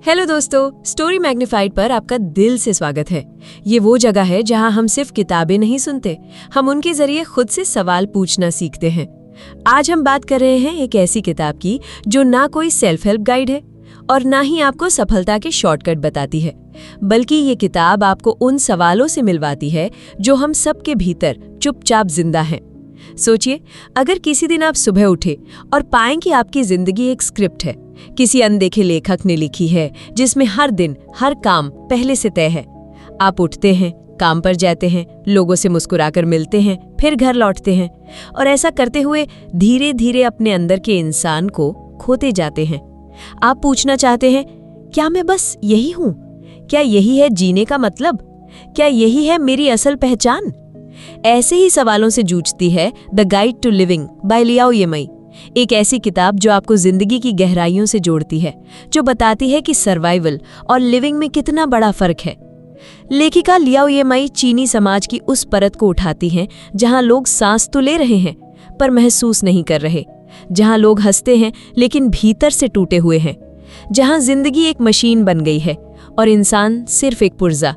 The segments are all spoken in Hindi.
हेलो दोस्तों, स्टोरी मैग्नीफाइड पर आपका दिल से स्वागत है। ये वो जगह है जहां हम सिर्फ किताबें नहीं सुनते, हम उनके जरिए खुद से सवाल पूछना सीखते हैं। आज हम बात कर रहे हैं एक ऐसी किताब की जो ना कोई सेल्फ हेल्प गाइड है और ना ही आपको सफलता के शॉर्टकट बताती है, बल्कि ये किताब आपको उन सवालों से मिलवाती है जो हम सबके भीतर चुपचाप जिंदा हैं। सोचिए, अगर किसी दिन आप सुबह उठे और पाएं कि आपकी जिंदगी एक स्क्रिप्ट है, किसी अनदेखे लेखक ने लिखी है, जिसमें हर दिन हर काम पहले से तय है। आप उठते हैं, काम पर जाते हैं, लोगों से मुस्कुराकर मिलते हैं, फिर घर लौटते हैं और ऐसा करते हुए धीरे धीरे अपने अंदर के इंसान को खोते जाते हैं। आप पूछना चाहते हैं, क्या मैं बस यही हूं? क्या यही है जीने का मतलब? क्या यही है मेरी असल पहचान? ऐसे ही सवालों से जूझती है the guide to living by Liao Yimei, एक ऐसी किताब जो आपको जिंदगी की गहराइयों से जोड़ती है, जो बताती है कि सर्वाइवल और लिविंग में कितना बड़ा फर्क है। लेखिका लियाओ येमई चीनी समाज की उस परत को उठाती हैं जहां लोग सांस तो ले रहे हैं पर महसूस नहीं कर रहे, जहां लोग हंसते हैं लेकिन भीतर से टूटे हुए हैं, जहां जिंदगी एक मशीन बन गई है और इंसान सिर्फ एक पुर्जा।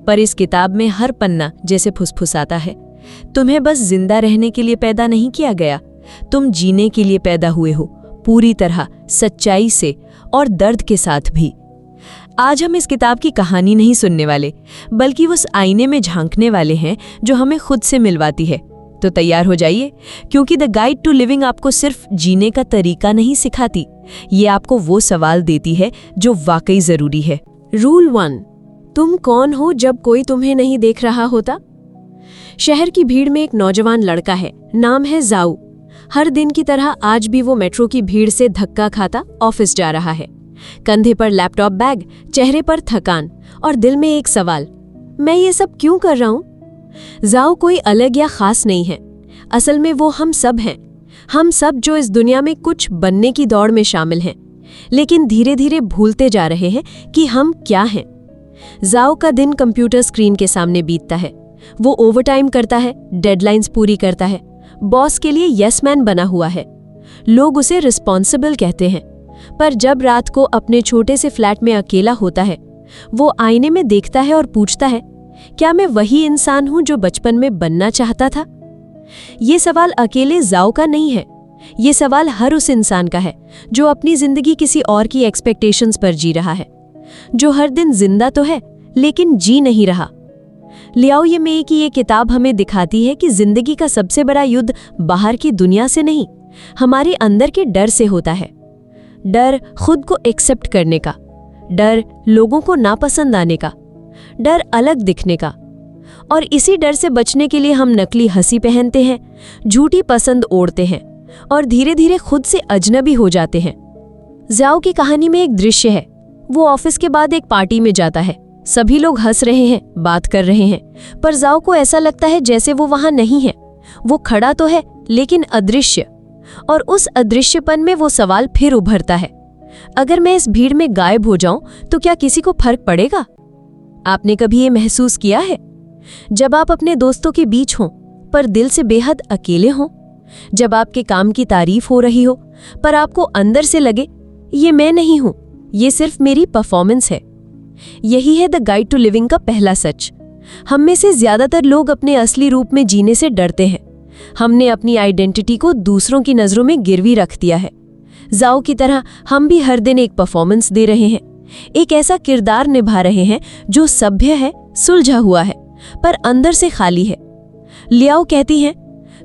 पर इस किताब में हर पन्ना जैसे फुसफुसाता है, तुम्हें बस जिंदा रहने के लिए पैदा नहीं किया गया, तुम जीने के लिए पैदा हुए हो, पूरी तरह सच्चाई से और दर्द के साथ भी। आज हम इस किताब की कहानी नहीं सुनने वाले, बल्कि उस आईने में झांकने वाले हैं जो हमें खुद से मिलवाती है। तो तैयार हो जाइए, क्योंकि द गाइड टू लिविंग आपको सिर्फ जीने का तरीका नहीं सिखाती, ये आपको वो सवाल देती है जो वाकई जरूरी है। रूल 1, तुम कौन हो जब कोई तुम्हें नहीं देख रहा होता? शहर की भीड़ में एक नौजवान लड़का है, नाम है जाऊ। हर दिन की तरह आज भी वो मेट्रो की भीड़ से धक्का खाता ऑफिस जा रहा है। कंधे पर लैपटॉप बैग, चेहरे पर थकान और दिल में एक सवाल, मैं ये सब क्यों कर रहा हूं? जाऊ कोई अलग या खास नहीं है, असल में वो हम सब हैं। हम सब जो इस दुनिया में कुछ बनने की दौड़ में शामिल हैं, लेकिन धीरे धीरे भूलते जा रहे हैं कि हम क्या हैं। जाओ का दिन कंप्यूटर स्क्रीन के सामने बीतता है। वो ओवरटाइम करता है, डेडलाइंस पूरी करता है, बॉस के लिए यस मैन बना हुआ है। लोग उसे रिस्पॉन्सिबल कहते हैं, पर जब रात को अपने छोटे से फ्लैट में अकेला होता है, वो आईने में देखता है और पूछता है, क्या मैं वही इंसान हूं जो बचपन में बनना चाहता था? ये सवाल अकेले जाओ का नहीं है, ये सवाल हर उस इंसान का है जो अपनी जिंदगी किसी और की एक्सपेक्टेशंस पर जी रहा है, जो हर दिन जिंदा तो है लेकिन जी नहीं रहा। लियाओ येमई की ये किताब हमें दिखाती है कि जिंदगी का सबसे बड़ा युद्ध बाहर की दुनिया से नहीं, हमारे अंदर के डर से होता है। डर खुद को एक्सेप्ट करने का, डर लोगों को नापसंद आने का, डर अलग दिखने का। और इसी डर से बचने के लिए हम नकली हंसी पहनते हैं, झूठी पसंद ओढ़ते हैं और धीरे धीरे खुद से अजनबी हो जाते हैं। जाओ की कहानी में एक दृश्य है, वो ऑफिस के बाद एक पार्टी में जाता है। सभी लोग हंस रहे हैं, बात कर रहे हैं, पर जाओ को ऐसा लगता है जैसे वो वहां नहीं है। वो खड़ा तो है लेकिन अदृश्य, और उस अदृश्यपन में वो सवाल फिर उभरता है, अगर मैं इस भीड़ में गायब हो जाऊं तो क्या किसी को फर्क पड़ेगा? आपने कभी ये महसूस किया है, जब आप अपने दोस्तों के बीच हों पर दिल से बेहद अकेले हों? जब आपके काम की तारीफ हो रही हो पर आपको अंदर से लगे, ये मैं नहीं हूं, ये सिर्फ मेरी परफॉर्मेंस है। यही है द गाइड टू लिविंग का पहला सच। हम में से ज्यादातर लोग अपने असली रूप में जीने से डरते हैं। हमने अपनी आइडेंटिटी को दूसरों की नजरों में गिरवी रख दिया है। जाओ की तरह हम भी हर दिन एक परफॉर्मेंस दे रहे हैं, एक ऐसा किरदार निभा रहे हैं जो सभ्य है, सुलझा हुआ है, पर अंदर से खाली है। लियाओ कहती हैं,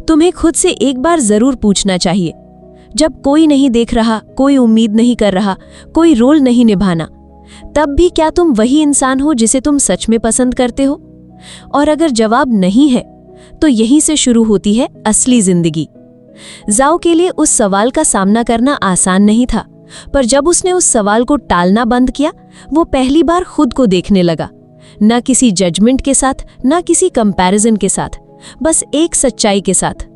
तुम्हें खुद से एक बार जरूर पूछना चाहिए, जब कोई नहीं देख रहा, कोई उम्मीद नहीं कर रहा, कोई रोल नहीं निभाना, तब भी क्या तुम वही इंसान हो जिसे तुम सच में पसंद करते हो? और अगर जवाब नहीं है, तो यहीं से शुरू होती है असली जिंदगी। जाओ के लिए उस सवाल का सामना करना आसान नहीं था, पर जब उसने उस सवाल को टालना बंद किया, वो पहली बार खुद को देखने लगा, ना किसी जजमेंट के साथ, ना किसी कंपैरिजन के साथ, बस एक सच्चाई के साथ।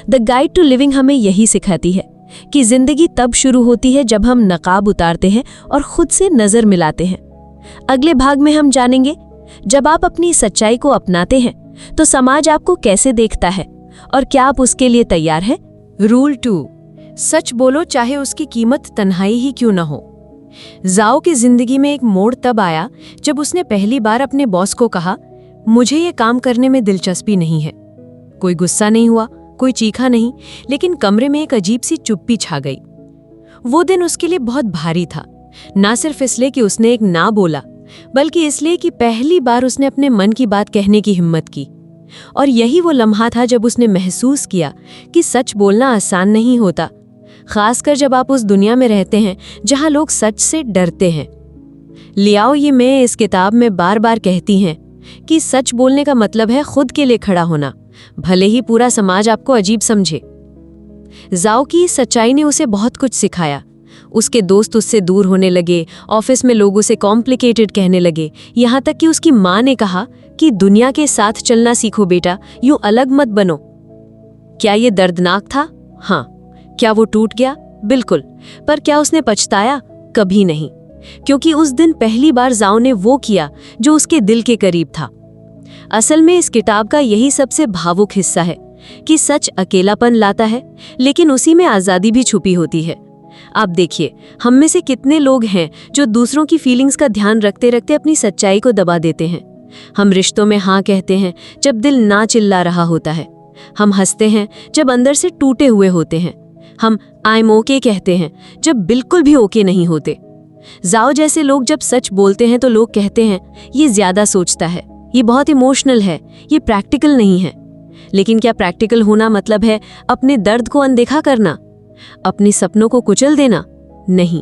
द गाइड टू लिविंग हमें यही सिखाती है कि जिंदगी तब शुरू होती है जब हम नकाब उतारते हैं और खुद से नजर मिलाते हैं। अगले भाग में हम जानेंगे, जब आप अपनी सच्चाई को अपनाते हैं तो समाज आपको कैसे देखता है और क्या आप उसके लिए तैयार हैं? रूल 2, सच बोलो चाहे उसकी कीमत तन्हाई ही क्यों न हो। जाओ की जिंदगी में एक मोड़ तब आया जब उसने पहली बार अपने बॉस को कहा, मुझे ये काम करने में दिलचस्पी नहीं है। कोई गुस्सा नहीं हुआ, कोई चीखा नहीं, लेकिन कमरे में एक अजीब सी चुप्पी छा गई। वो दिन उसके लिए बहुत भारी था, ना सिर्फ इसलिए कि उसने एक ना बोला, बल्कि इसलिए कि पहली बार उसने अपने मन की बात कहने की हिम्मत की। और यही वो लम्हा था जब उसने महसूस किया कि सच बोलना आसान नहीं होता, खासकर जब आप उस दुनिया में रहते हैं जहां लोग सच से डरते हैं। लियाओ ये मैं इस किताब में बार बार कहती हैं कि सच बोलने का मतलब है खुद के लिए खड़ा होना, भले ही पूरा समाज आपको अजीब समझे। जाओ की इस सच्चाई ने उसे बहुत कुछ सिखाया। उसके दोस्त उससे दूर होने लगे, ऑफिस में लोग उसे कॉम्प्लिकेटेड कहने लगे, यहाँ तक कि उसकी माँ ने कहा कि दुनिया के साथ चलना सीखो बेटा, यूं अलग मत बनो। क्या ये दर्दनाक था? हाँ। क्या वो टूट गया? बिल्कुल। पर क्या उसने पछताया? कभी नहीं, क्योंकि उस दिन पहली बार जाओ ने वो किया जो उसके दिल के करीब था। असल में इस किताब का यही सबसे भावुक हिस्सा है कि सच अकेलापन लाता है, लेकिन उसी में आज़ादी भी छुपी होती है। आप देखिए, हम में से कितने लोग हैं जो दूसरों की फीलिंग्स का ध्यान रखते रखते अपनी सच्चाई को दबा देते हैं। हम रिश्तों में हाँ कहते हैं जब दिल ना चिल्ला रहा होता है। हम हंसते हैं जब अंदर से टूटे हुए होते हैं। हम आई एम ओके कहते हैं जब बिल्कुल भी ओके नहीं होते। जाओ जैसे लोग जब सच बोलते हैं तो लोग कहते हैं ये ज्यादा सोचता है, ये बहुत इमोशनल है, ये प्रैक्टिकल नहीं है। लेकिन क्या प्रैक्टिकल होना मतलब है अपने दर्द को अनदेखा करना, अपने सपनों को कुचल देना? नहीं।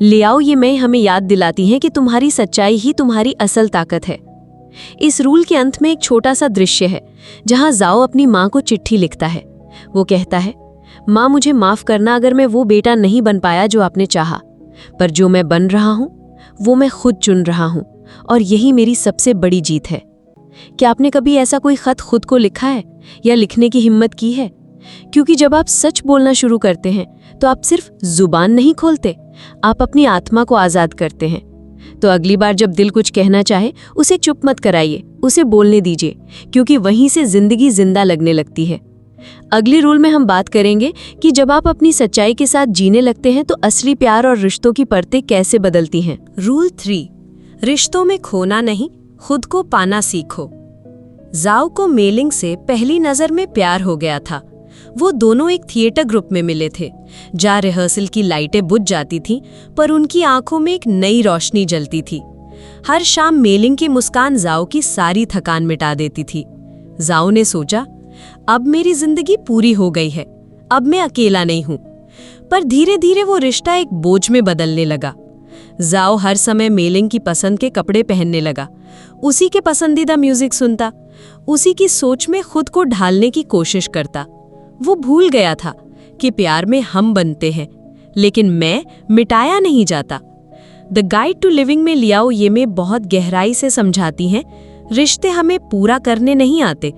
लियाओ ये मैं हमें याद दिलाती है कि तुम्हारी सच्चाई ही तुम्हारी असल ताकत है। इस रूल के अंत में एक छोटा सा दृश्य है जहां जाओ अपनी माँ को चिट्ठी लिखता है। वो कहता है, माँ मुझे माफ करना अगर मैं वो बेटा नहीं बन पाया जो आपने चाहा, पर जो मैं बन रहा हूँ वो मैं खुद चुन रहा हूँ, और यही मेरी सबसे बड़ी जीत है। क्या आपने कभी ऐसा कोई खत खुद को लिखा है या लिखने की हिम्मत की है? क्योंकि जब आप सच बोलना शुरू करते हैं तो आप सिर्फ जुबान नहीं खोलते, आप अपनी आत्मा को आज़ाद करते हैं। तो अगली बार जब दिल कुछ कहना चाहे उसे चुप मत कराइए, उसे बोलने दीजिए, क्योंकि वहीं से जिंदगी जिंदा लगने लगती है। अगली रूल में हम बात करेंगे कि जब आप अपनी सच्चाई के साथ जीने लगते हैं तो असली प्यार और रिश्तों की परतें कैसे बदलती हैं। रूल 3, रिश्तों में खोना नहीं, खुद को पाना सीखो। जाओ को मेलिंग से पहली नजर में प्यार हो गया था। वो दोनों एक थिएटर ग्रुप में मिले थे जहाँ रिहर्सल की लाइटें बुझ जाती थीं, पर उनकी आंखों में एक नई रोशनी जलती थी। हर शाम मेलिंग की मुस्कान जाओ की सारी थकान मिटा देती थी। जाओ ने सोचा, अब मेरी जिंदगी पूरी हो गई है, अब मैं अकेला नहीं हूं। पर धीरे धीरे वो रिश्ता एक बोझ में बदलने लगा। जाओ हर समय मेलिंग की पसंद के कपड़े पहनने लगा, उसी के पसंदीदा म्यूजिक सुनता, उसी की सोच में खुद को ढालने की कोशिश करता। वो भूल गया था कि प्यार में हम बनते हैं, लेकिन मैं मिटाया नहीं जाता। द गाइड टू लिविंग में लियाओ ये में बहुत गहराई से समझाती हैं, रिश्ते हमें पूरा करने नहीं आते,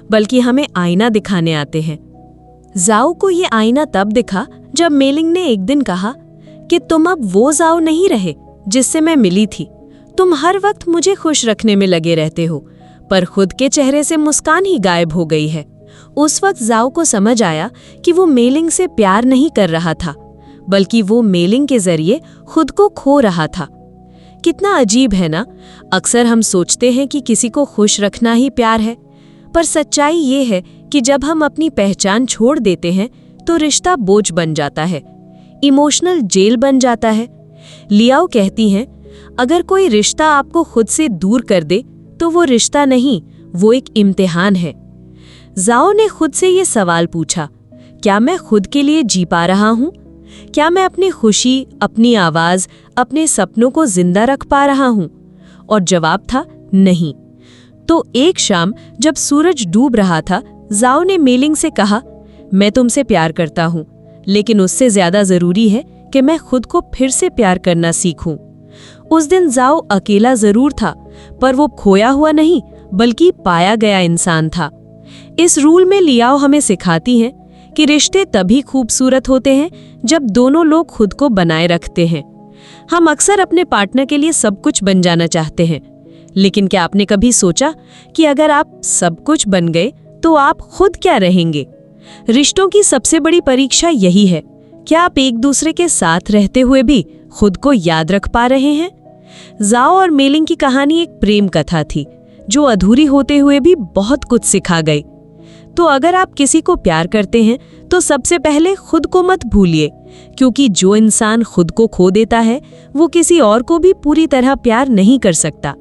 बल्कि हमें आईना दिखाने आते हैं। जाओ को ये आईना तब दिखा जब मेलिंग ने एक दिन कहा कि तुम अब वो जाओ नहीं रहे जिससे मैं मिली थी। तुम हर वक्त मुझे खुश रखने में लगे रहते हो, पर खुद के चेहरे से मुस्कान ही गायब हो गई है। उस वक्त जाओ को समझ आया कि वो मेलिंग से प्यार नहीं कर रहा था, बल्कि वो मेलिंग के जरिए खुद को खो रहा था। कितना अजीब है ना, अक्सर हम सोचते हैं कि किसी को खुश रखना ही प्यार है, पर सच्चाई ये है कि जब हम अपनी पहचान छोड़ देते हैं तो रिश्ता बोझ बन जाता है, इमोशनल जेल बन जाता है। लियाओ कहती हैं, अगर कोई रिश्ता आपको खुद से दूर कर दे तो वो रिश्ता नहीं, वो एक इम्तिहान है। जाओ ने खुद से ये सवाल पूछा, क्या मैं खुद के लिए जी पा रहा हूँ? क्या मैं अपनी खुशी, अपनी आवाज, अपने सपनों को जिंदा रख पा रहा हूँ? और जवाब था नहीं। तो एक शाम जब सूरज डूब रहा था, जाओ ने मेलिंग से कहा, मैं तुमसे प्यार करता हूँ, लेकिन उससे ज्यादा जरूरी है कि मैं खुद को फिर से प्यार करना सीखूं। उस दिन जाओ अकेला जरूर था, पर वो खोया हुआ नहीं बल्कि पाया गया इंसान था। इस रूल में लियाओ हमें सिखाती हैं कि रिश्ते तभी खूबसूरत होते हैं जब दोनों लोग खुद को बनाए रखते हैं। हम अक्सर अपने पार्टनर के लिए सब कुछ बन जाना चाहते हैं, लेकिन क्या आपने कभी सोचा कि अगर आप सब कुछ बन गए तो आप खुद क्या रहेंगे? रिश्तों की सबसे बड़ी परीक्षा यही है, क्या आप एक दूसरे के साथ रहते हुए भी खुद को याद रख पा रहे हैं? जाओ और मेलिंग की कहानी एक प्रेम कथा थी जो अधूरी होते हुए भी बहुत कुछ सिखा गई। तो अगर आप किसी को प्यार करते हैं तो सबसे पहले खुद को मत भूलिए, क्योंकि जो इंसान खुद को खो देता है वो किसी और को भी पूरी तरह प्यार नहीं कर सकता।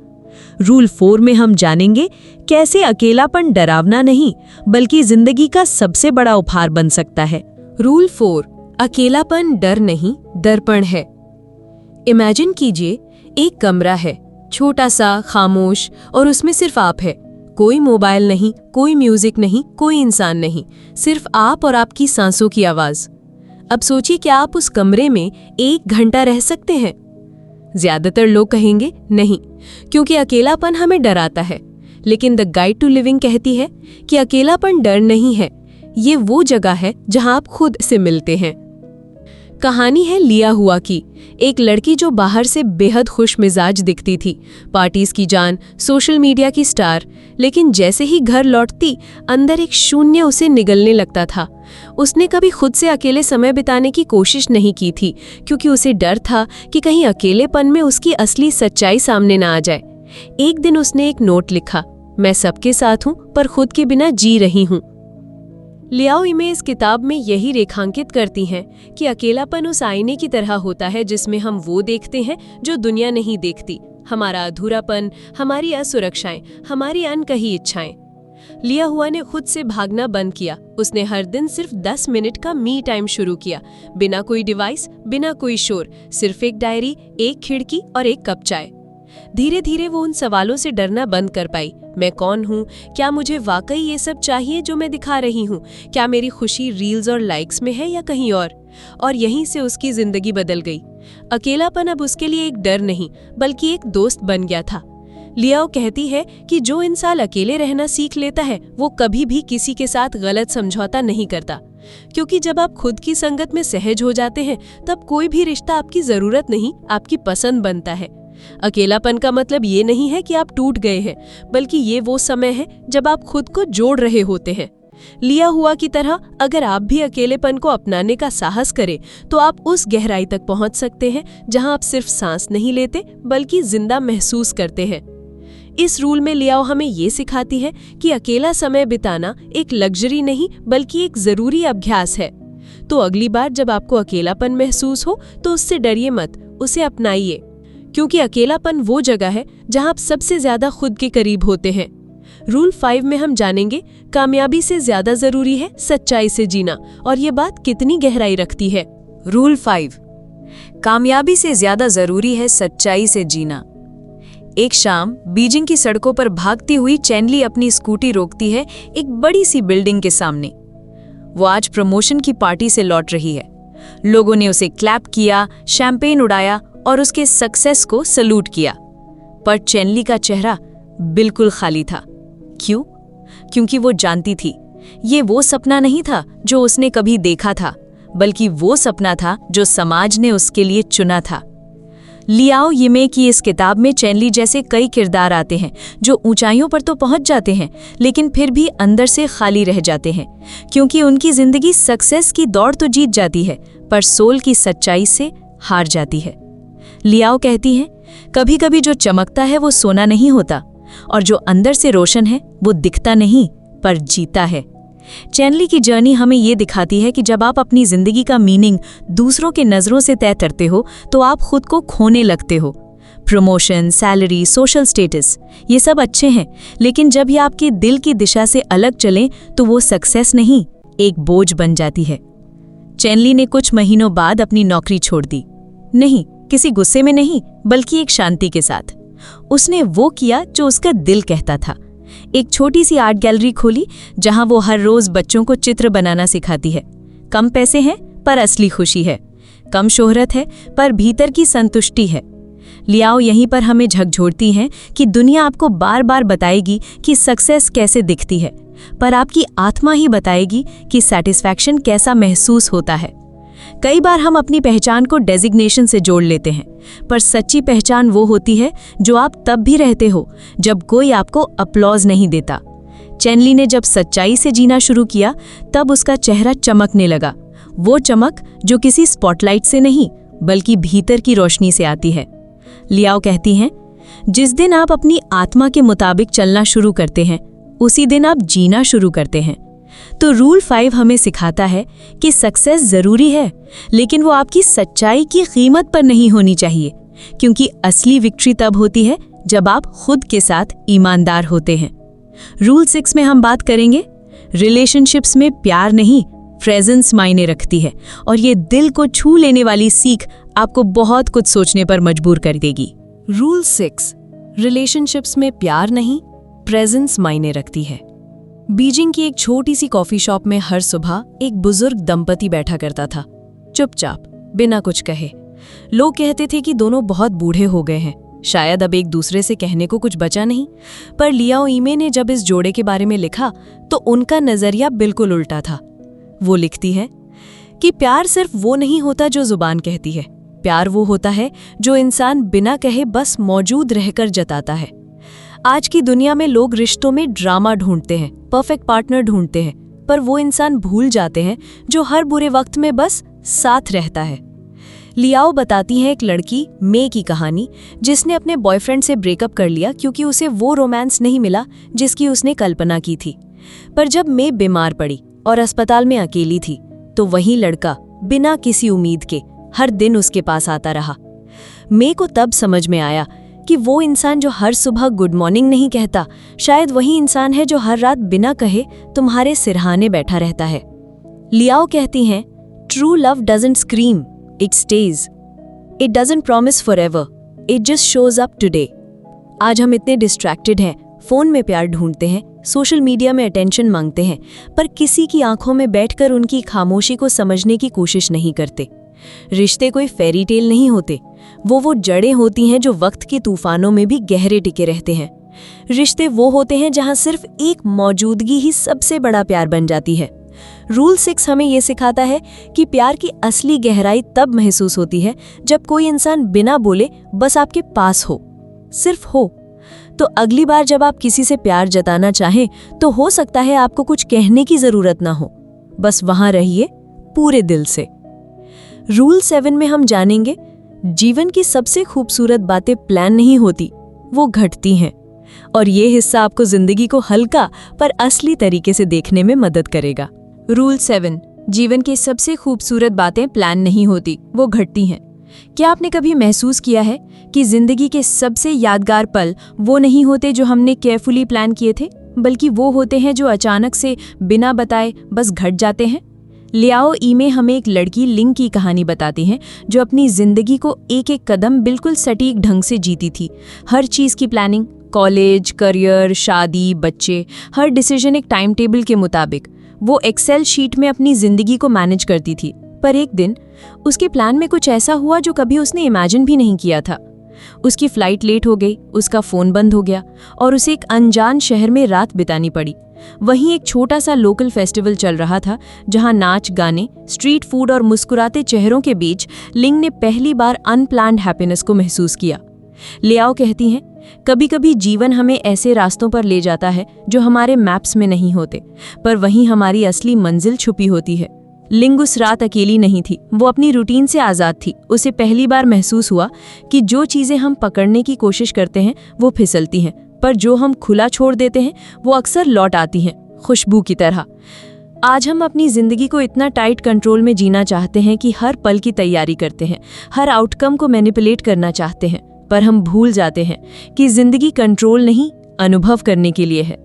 रूल 4 में हम जानेंगे कैसे अकेलापन डरावना नहीं बल्कि जिंदगी का सबसे बड़ा उपहार बन सकता है। रूल 4, अकेलापन डर नहीं दर्पण है। इमेजिन कीजिए एक कमरा है, छोटा सा, खामोश, और उसमें सिर्फ आप है। कोई मोबाइल नहीं, कोई म्यूजिक नहीं, कोई इंसान नहीं, सिर्फ आप और आपकी सांसों की आवाज। अब सोचिए क्या आप उस कमरे में 1 घंटा रह सकते हैं? ज्यादातर लोग कहेंगे नहीं, क्योंकि अकेलापन हमें डराता है। लेकिन द गाइड टू लिविंग कहती है कि अकेलापन डर नहीं है, ये वो जगह है जहां आप खुद से मिलते हैं। कहानी है लिया हुआ की, एक लड़की जो बाहर से बेहद खुश मिजाज दिखती थी, पार्टीज की जान, सोशल मीडिया की स्टार, लेकिन जैसे ही घर लौटती अंदर एक शून्य उसे निगलने लगता था। उसने कभी खुद से अकेले समय बिताने की कोशिश नहीं की थी, क्योंकि उसे डर था कि कहीं अकेलेपन में उसकी असली सच्चाई सामने ना आ जाए। एक दिन उसने एक नोट लिखा, मैं सबके साथ हूं पर खुद के बिना जी रही हूं। लियाओ इमे इस किताब में यही रेखांकित करती हैं कि अकेलापन उस आईने की तरह होता है जिसमें हम वो देखते हैं जो दुनिया नहीं देखती, हमारा अधूरापन, हमारी असुरक्षाएं, हमारी अनकही इच्छाएं। लिया हुआ ने खुद से भागना बंद किया। उसने हर दिन सिर्फ 10 मिनट का मी टाइम शुरू किया, बिना कोई डिवाइस, बिना कोई शोर, सिर्फ एक डायरी, एक खिड़की और एक कप चाय। धीरे धीरे वो उन सवालों से डरना बंद कर पाई। मैं कौन हूँ? क्या मुझे वाकई ये सब चाहिए जो मैं दिखा रही हूँ? क्या मेरी खुशी रील्स और लाइक्स में है या कहीं और यहीं से उसकी जिंदगी बदल गई। अकेलापन अब उसके लिए एक डर नहीं बल्कि एक दोस्त बन गया था। लियाओ कहती है कि जो इंसान अकेले रहना सीख लेता है वो कभी भी किसी के साथ गलत समझौता नहीं करता, क्योंकि जब आप खुद की संगत में सहज हो जाते हैं तब कोई भी रिश्ता आपकी जरूरत नहीं, आपकी पसंद बनता है। अकेलापन का मतलब ये नहीं है कि आप टूट गए हैं, बल्कि ये वो समय है जब आप खुद को जोड़ रहे होते हैं। लिया हुआ की तरह अगर आप भी अकेलेपन को अपनाने का साहस करें तो आप उस गहराई तक पहुंच सकते हैं जहां आप सिर्फ सांस नहीं लेते बल्कि जिंदा महसूस करते हैं। इस रूल में लियाओ हमें ये सिखाती है कि अकेला समय बिताना एक लग्जरी नहीं बल्कि एक जरूरी अभ्यास है। तो अगली बार जब आपको अकेलापन महसूस हो तो उससे डरिए मत, उसे अपनाइए, क्योंकि अकेलापन वो जगह है जहां आप सबसे ज्यादा खुद के करीब होते हैं। रूल 5 में हम जानेंगे कामयाबी से ज्यादा जरूरी है सच्चाई से जीना, और ये बात कितनी गहराई रखती है। रूल 5, कामयाबी से ज्यादा जरूरी है सच्चाई से जीना। एक शाम बीजिंग की सड़कों पर भागती हुई चैनली अपनी स्कूटी रोकती है एक बड़ी सी बिल्डिंग के सामने। वो आज प्रमोशन की पार्टी से लौट रही है। लोगों ने उसे क्लैप किया, शैंपेन उड़ाया और उसके सक्सेस को सलूट किया, पर चैनली का चेहरा बिल्कुल खाली था। क्यों? क्योंकि वो जानती थी ये वो सपना नहीं था जो उसने कभी देखा था, बल्कि वो सपना था जो समाज ने उसके लिए चुना था। लियाओ यिमे की इस किताब में चैनली जैसे कई किरदार आते हैं जो ऊंचाइयों पर तो पहुंच जाते हैं लेकिन फिर भी अंदर से खाली रह जाते हैं, क्योंकि उनकी जिंदगी सक्सेस की दौड़ तो जीत जाती है पर सोल की सच्चाई से हार जाती है। लियाओ कहती हैं, कभी कभी जो चमकता है वो सोना नहीं होता और जो अंदर से रोशन है वो दिखता नहीं पर जीता है। चैनली की जर्नी हमें ये दिखाती है कि जब आप अपनी जिंदगी का मीनिंग दूसरों के नजरों से तय करते हो तो आप खुद को खोने लगते हो। प्रमोशन, सैलरी, सोशल स्टेटस, ये सब अच्छे हैं, लेकिन जब ये आपके दिल की दिशा से अलग चलें तो वो सक्सेस नहीं, एक बोझ बन जाती है। चैनली ने कुछ महीनों बाद अपनी नौकरी छोड़ दी, नहीं किसी गुस्से में नहीं बल्कि एक शांति के साथ। उसने वो किया जो उसका दिल कहता था। एक छोटी सी आर्ट गैलरी खोली जहां वो हर रोज बच्चों को चित्र बनाना सिखाती है। कम पैसे हैं पर असली खुशी है, कम शोहरत है पर भीतर की संतुष्टि है। लियाओ यहीं पर हमें झकझोरती हैं कि दुनिया आपको बार बार बताएगी कि सक्सेस कैसे दिखती है, पर आपकी आत्मा ही बताएगी कि सैटिस्फैक्शन कैसा महसूस होता है। कई बार हम अपनी पहचान को डेजिग्नेशन से जोड़ लेते हैं, पर सच्ची पहचान वो होती है जो आप तब भी रहते हो जब कोई आपको अपलॉज नहीं देता। चैनली ने जब सच्चाई से जीना शुरू किया तब उसका चेहरा चमकने लगा, वो चमक जो किसी स्पॉटलाइट से नहीं बल्कि भीतर की रोशनी से आती है। लियाओ कहती हैं, जिस दिन आप अपनी आत्मा के मुताबिक चलना शुरू करते हैं, उसी दिन आप जीना शुरू करते हैं। तो रूल 5 हमें सिखाता है कि सक्सेस जरूरी है, लेकिन वो आपकी सच्चाई की कीमत पर नहीं होनी चाहिए, क्योंकि असली विक्ट्री तब होती है जब आप खुद के साथ ईमानदार होते हैं। रूल 6 में हम बात करेंगे रिलेशनशिप्स में प्यार नहीं, प्रेजेंस मायने रखती है, और ये दिल को छू लेने वाली सीख आपको बहुत कुछ सोचने पर मजबूर कर देगी। रूल 6, रिलेशनशिप्स में प्यार नहीं, प्रेजेंस मायने रखती है। बीजिंग की एक छोटी सी कॉफी शॉप में हर सुबह एक बुजुर्ग दंपति बैठा करता था, चुपचाप, बिना कुछ कहे। लोग कहते थे कि दोनों बहुत बूढ़े हो गए हैं, शायद अब एक दूसरे से कहने को कुछ बचा नहीं। पर लियाओ ईमे ने जब इस जोड़े के बारे में लिखा तो उनका नजरिया बिल्कुल उल्टा था। वो लिखती है कि प्यार सिर्फ वो नहीं होता जो जुबान कहती है, प्यार वो होता है जो इंसान बिना कहे बस मौजूद रहकर जताता है। आज की दुनिया में लोग रिश्तों में ड्रामा ढूंढते हैं, परफेक्ट पार्टनर ढूंढते हैं, पर वो इंसान भूल जाते हैं जो हर बुरे वक्त में बस साथ रहता है। लियाओ बताती है एक लड़की मे की कहानी, जिसने अपने बॉयफ्रेंड से ब्रेकअप कर लिया क्योंकि उसे वो रोमांस नहीं मिला जिसकी उसने कल्पना की थी। पर जब मे बीमार पड़ी और अस्पताल में अकेली थी, तो वही लड़का बिना किसी उम्मीद के हर दिन उसके पास आता रहा। मे को तब समझ में आया कि वो इंसान जो हर सुबह गुड मॉर्निंग नहीं कहता, शायद वही इंसान है जो हर रात बिना कहे तुम्हारे सिरहाने बैठा रहता है। लियाओ कहती हैं, true love doesn't scream, it stage, it doesn't promise forever, it just shows up today. आज हम इतने डिस्ट्रैक्टेड हैं, फोन में प्यार ढूंढते हैं, सोशल मीडिया में अटेंशन मांगते हैं, पर किसी की आंखों में बैठकर उनकी खामोशी को समझने की कोशिश नहीं करते। रिश्ते कोई फेरी टेल नहीं होते, वो जड़ें होती हैं जो वक्त के तूफानों में भी गहरे टिके रहते हैं। रिश्ते वो होते हैं जहां सिर्फ एक मौजूदगी ही सबसे बड़ा प्यार बन जाती है। रूल 6 हमें ये सिखाता है कि प्यार की असली गहराई तब महसूस होती है जब कोई इंसान बिना बोले बस आपके पास हो, सिर्फ हो। तो अगली बार जब आप किसी से प्यार जताना चाहें, तो हो सकता है आपको कुछ कहने की जरूरत ना हो, बस वहां रहिए पूरे दिल से। रूल 7 में हम जानेंगे जीवन की सबसे खूबसूरत बातें प्लान नहीं होती, वो घटती हैं, और ये हिस्सा आपको जिंदगी को हल्का पर असली तरीके से देखने में मदद करेगा। रूल 7, जीवन की सबसे खूबसूरत बातें प्लान नहीं होती, वो घटती हैं। क्या आपने कभी महसूस किया है कि जिंदगी के सबसे यादगार पल वो नहीं होते जो हमने केयरफुली प्लान किए थे, बल्कि वो होते हैं जो अचानक से बिना बताए बस घट जाते हैं? लियाओ ईमे हमें एक लड़की लिंग की कहानी बताती हैं, जो अपनी जिंदगी को एक एक कदम बिल्कुल सटीक ढंग से जीती थी। हर चीज़ की प्लानिंग, कॉलेज, करियर, शादी, बच्चे, हर डिसीजन एक टाइम टेबल के मुताबिक। वो एक्सेल शीट में अपनी जिंदगी को मैनेज करती थी। पर एक दिन उसके प्लान में कुछ ऐसा हुआ जो कभी उसने इमेजिन भी नहीं किया था। उसकी फ्लाइट लेट हो गई, उसका फ़ोन बंद हो गया और उसे एक अनजान शहर में रात बितानी पड़ी। वहीं एक छोटा सा लोकल फेस्टिवल चल रहा था, जहां नाच, गाने, स्ट्रीट फूड और मुस्कुराते चेहरों के बीच लिंग ने पहली बार अनप्लान्ड हैप्पीनेस को महसूस किया। लियाओ कहती हैं, कभी कभी जीवन हमें ऐसे रास्तों पर ले जाता है जो हमारे मैप्स में नहीं होते, पर वहीं हमारी असली मंजिल छुपी होती है। लिंग उस रात अकेली नहीं थी, वो अपनी रूटीन से आज़ाद थी। उसे पहली बार महसूस हुआ कि जो चीज़ें हम पकड़ने की कोशिश करते हैं वो फिसलती हैं, पर जो हम खुला छोड़ देते हैं वो अक्सर लौट आती हैं, खुशबू की तरह। आज हम अपनी ज़िंदगी को इतना टाइट कंट्रोल में जीना चाहते हैं कि हर पल की तैयारी करते हैं, हर आउटकम को मैनिपुलेट करना चाहते हैं, पर हम भूल जाते हैं कि ज़िंदगी कंट्रोल नहीं, अनुभव करने के लिए है।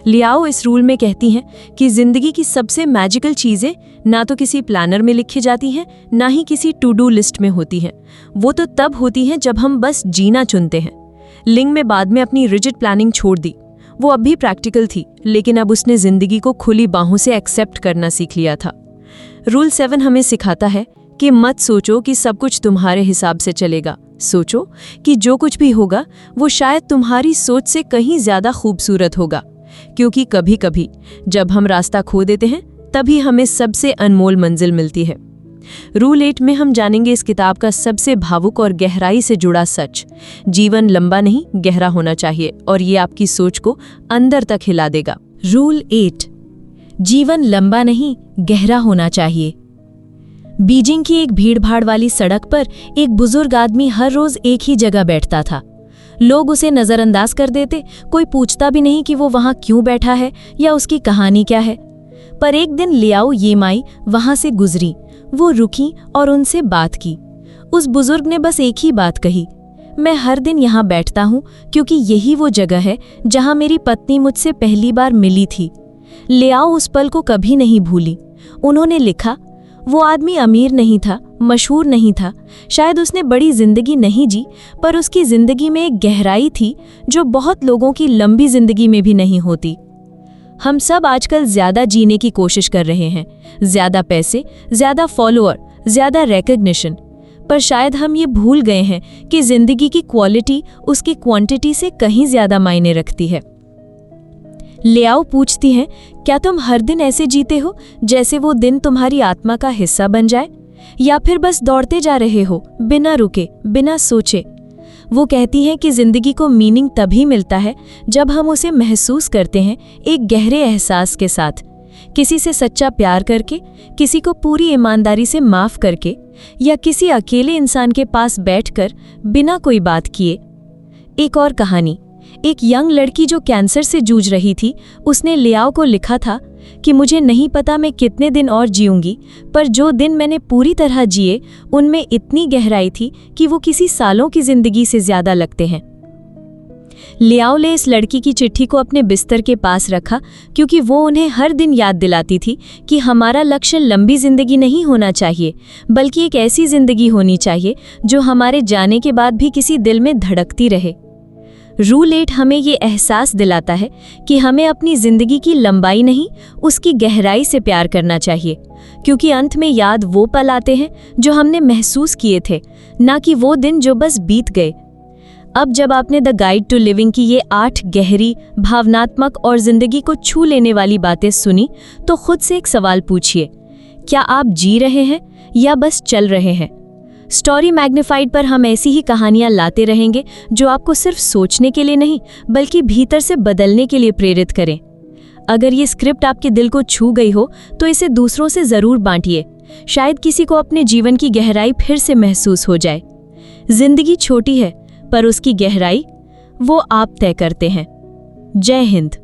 लियाओ इस रूल में कहती हैं कि ज़िंदगी की सबसे मैजिकल चीज़ें ना तो किसी प्लानर में लिखी जाती हैं, ना ही किसी टू डू लिस्ट में होती हैं। वो तो तब होती हैं जब हम बस जीना चुनते हैं। लिंग में बाद में अपनी रिजिड प्लानिंग छोड़ दी। वो अब भी प्रैक्टिकल थी, लेकिन अब उसने ज़िंदगी को खुली बाहों से एक्सेप्ट करना सीख लिया था। रूल 7 हमें सिखाता है कि मत सोचो कि सब कुछ तुम्हारे हिसाब से चलेगा। सोचो कि जो कुछ भी होगा वो शायद तुम्हारी सोच से कहीं ज़्यादा खूबसूरत होगा, क्योंकि कभी कभी जब हम रास्ता खो देते हैं तभी हमें सबसे अनमोल मंजिल मिलती है। रूल 8 में हम जानेंगे इस किताब का सबसे भावुक और गहराई से जुड़ा सच। जीवन लंबा नहीं, गहरा होना चाहिए, और ये आपकी सोच को अंदर तक हिला देगा। रूल 8, जीवन लंबा नहीं, गहरा होना चाहिए। बीजिंग की एक भीड़भाड़ वाली सड़क पर एक बुजुर्ग आदमी हर रोज एक ही जगह बैठता था। लोग उसे नजरअंदाज कर देते, कोई पूछता भी नहीं कि वो वहां क्यों बैठा है या उसकी कहानी क्या है। पर एक दिन लियाओ येमाई वहां से गुजरी। वो रुकी और उनसे बात की। उस बुजुर्ग ने बस एक ही बात कही, मैं हर दिन यहाँ बैठता हूँ क्योंकि यही वो जगह है जहाँ मेरी पत्नी मुझसे पहली बार मिली थी। लियाओ उस पल को कभी नहीं भूली। उन्होंने लिखा, वो आदमी अमीर नहीं था, मशहूर नहीं था, शायद उसने बड़ी जिंदगी नहीं जी, पर उसकी जिंदगी में एक गहराई थी जो बहुत लोगों की लंबी जिंदगी में भी नहीं होती। हम सब आजकल ज्यादा जीने की कोशिश कर रहे हैं, ज्यादा पैसे, ज्यादा फॉलोअर, ज्यादा रिकॉग्निशन, पर शायद हम ये भूल गए हैं कि जिंदगी की क्वालिटी उसकी क्वांटिटी से कहीं ज्यादा मायने रखती है। लियाओ पूछती हैं, क्या तुम हर दिन ऐसे जीते हो जैसे वो दिन तुम्हारी आत्मा का हिस्सा बन जाए, या फिर बस दौड़ते जा रहे हो बिना रुके, बिना सोचे? वो कहती हैं कि जिंदगी को मीनिंग तभी मिलता है जब हम उसे महसूस करते हैं एक गहरे एहसास के साथ, किसी से सच्चा प्यार करके, किसी को पूरी ईमानदारी से माफ करके, या किसी अकेले इंसान के पास बैठकर बिना कोई बात किए। एक और कहानी, एक यंग लड़की जो कैंसर से जूझ रही थी, उसने लियाओ को लिखा था कि मुझे नहीं पता मैं कितने दिन और जीऊंगी, पर जो दिन मैंने पूरी तरह जिए उनमें इतनी गहराई थी कि वो किसी सालों की जिंदगी से ज्यादा लगते हैं। लियाओ ने इस लड़की की चिट्ठी को अपने बिस्तर के पास रखा क्योंकि वो उन्हें हर दिन याद दिलाती थी कि हमारा लक्ष्य लंबी जिंदगी नहीं होना चाहिए, बल्कि एक ऐसी जिंदगी होनी चाहिए जो हमारे जाने के बाद भी किसी दिल में धड़कती रहे। रूल 8 हमें ये एहसास दिलाता है कि हमें अपनी जिंदगी की लंबाई नहीं, उसकी गहराई से प्यार करना चाहिए, क्योंकि अंत में याद वो पल आते हैं जो हमने महसूस किए थे, ना कि वो दिन जो बस बीत गए। अब जब आपने द गाइड टू लिविंग की ये 8 गहरी, भावनात्मक और जिंदगी को छू लेने वाली बातें सुनी, तो खुद से एक सवाल पूछिए, क्या आप जी रहे हैं या बस चल रहे हैं? स्टोरी मैग्नीफाइड पर हम ऐसी ही कहानियां लाते रहेंगे जो आपको सिर्फ सोचने के लिए नहीं, बल्कि भीतर से बदलने के लिए प्रेरित करें। अगर ये स्क्रिप्ट आपके दिल को छू गई हो तो इसे दूसरों से जरूर बांटिए, शायद किसी को अपने जीवन की गहराई फिर से महसूस हो जाए। जिंदगी छोटी है, पर उसकी गहराई वो आप तय करते हैं। जय हिंद।